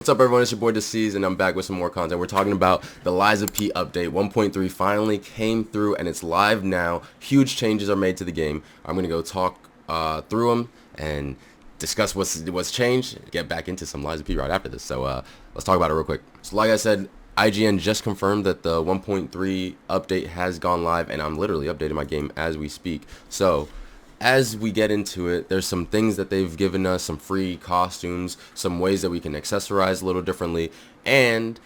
What's up, everyone? It's your boy Deceezed, and I'm back with some more content. We're talking about the Lies of P update. 1.3 finally came through, and it's live now. Huge changes are made to the game. I'm gonna go talk through them and discuss what's changed. Get back into some Lies of P right after this. So let's talk about it real quick. So, like I said, IGN just confirmed that the 1.3 update has gone live, and I'm literally updating my game as we speak. So as we get into it, there's some things that they've given us, some free costumes, some ways that we can accessorize a little differently, and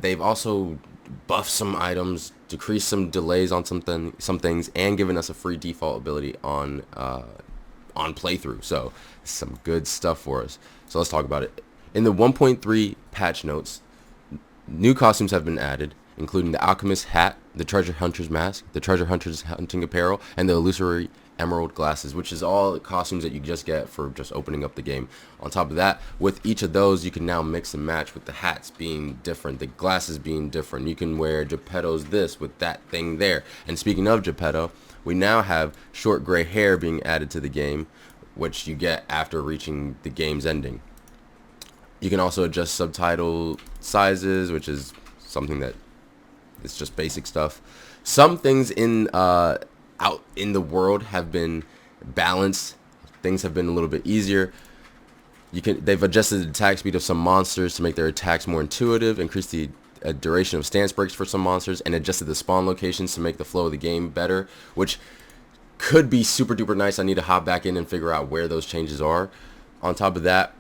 they've also buffed some items, decreased some delays on some things, and given us a free default ability on playthrough. So some good stuff for us. So let's talk about it. In the 1.3 patch notes, new costumes have been added, including the Alchemist hat, the Treasure Hunter's mask, the Treasure Hunter's hunting apparel, and the Illusory Emerald glasses, which is all costumes that you just get for just opening up the game. On top of that, with each of those, you can now mix and match with the hats being different, the glasses being different. You can wear Geppetto's this with that thing there. And speaking of Geppetto, we now have short gray hair being added to the game, which you get after reaching the game's ending. You can also adjust subtitle sizes, which is something that it's just basic stuff. Some things in out in the world have been balanced. Things have been a little bit easier. They've adjusted the attack speed of some monsters to make their attacks more intuitive, increased the duration of stance breaks for some monsters, and adjusted the spawn locations to make the flow of the game better, which could be super duper nice. I need to hop back in and figure out where those changes are. On top of that,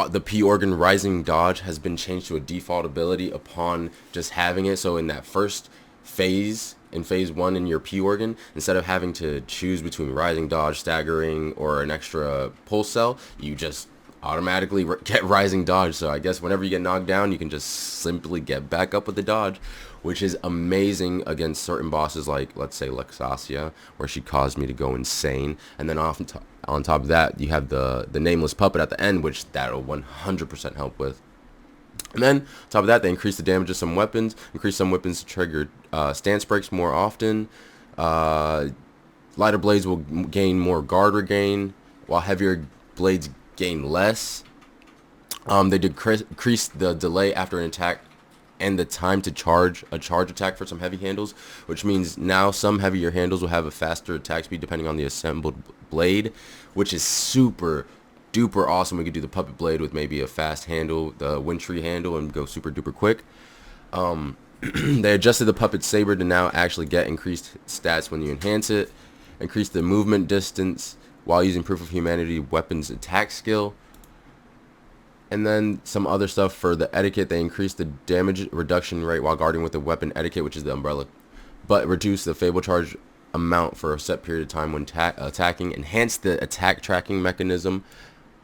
the P organ rising dodge has been changed to a default ability upon just having it. So in that first phase, in phase 1 in your P organ, instead of having to choose between rising dodge, staggering, or an extra pulse cell, you just automatically get rising dodge. So I guess whenever you get knocked down, you can just simply get back up with the dodge, which is amazing against certain bosses like, let's say, Luxasia, where she caused me to go insane. And then on top of that, you have the nameless puppet at the end, which that'll 100% help with. And then, on top of that, they increase the damage of some weapons, increase some weapons to trigger stance breaks more often. Lighter blades will gain more guard regain, while heavier blades gain less. They decrease the delay after an attack and the time to charge a charge attack for some heavy handles, which means now some heavier handles will have a faster attack speed depending on the assembled blade, which is super duper awesome. We could do the puppet blade with maybe a fast handle, the wintry handle, and go super duper quick. They adjusted the puppet saber to now actually get increased stats when you enhance it, increase the movement distance while using Proof of Humanity weapons attack skill, and then some other stuff for the etiquette. They increased the damage reduction rate while guarding with the weapon etiquette, which is the umbrella, but reduce the fable charge amount for a set period of time when attacking, enhance the attack tracking mechanism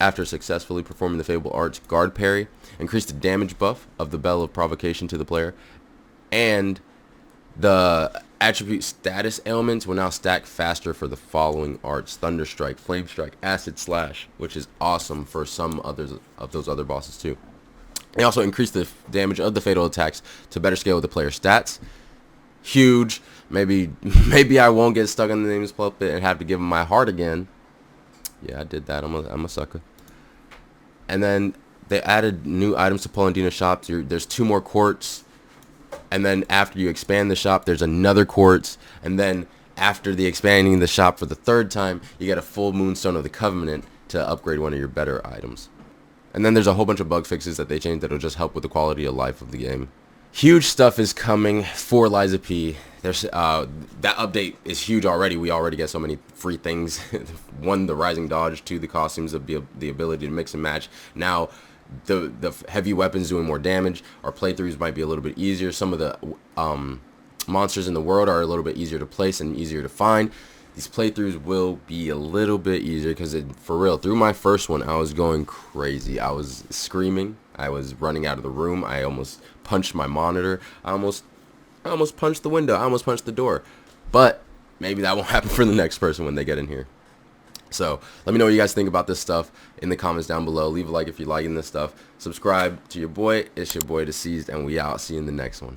after successfully performing the Fable Arts guard parry, increase the damage buff of the Bell of Provocation to the player, and the attribute status ailments will now stack faster for the following arts: Thunder Strike, Flame Strike, Acid Slash, which is awesome for some others of those other bosses too. They also increase the damage of the fatal attacks to better scale with the player's stats. Huge. Maybe I won't get stuck on the nameless puppet and have to give him my heart again. Yeah, I did that. I'm a sucker. And then they added new items to Polendina shops. There's 2 more quartz. And then after you expand the shop, there's another quartz. And then after the expanding the shop for the 3rd time, you get a full Moonstone of the Covenant to upgrade one of your better items. And then there's a whole bunch of bug fixes that they changed that'll just help with the quality of life of the game. Huge stuff is coming for Lies of P. There's that update is huge already. We already get so many free things. 1, the rising dodge. 2, the costumes, the ability to mix and match. Now, the heavy weapons doing more damage. Our playthroughs might be a little bit easier. Some of the monsters in the world are a little bit easier to place and easier to find. These playthroughs will be a little bit easier because, for real, through my first one, I was going crazy. I was screaming. I was running out of the room. I almost punched my monitor. I almost punched the window. I almost punched the door. But maybe that won't happen for the next person when they get in here. So let me know what you guys think about this stuff in the comments down below. Leave a like if you're liking this stuff. Subscribe to your boy. It's your boy Deceezed, and we out. See you in the next one.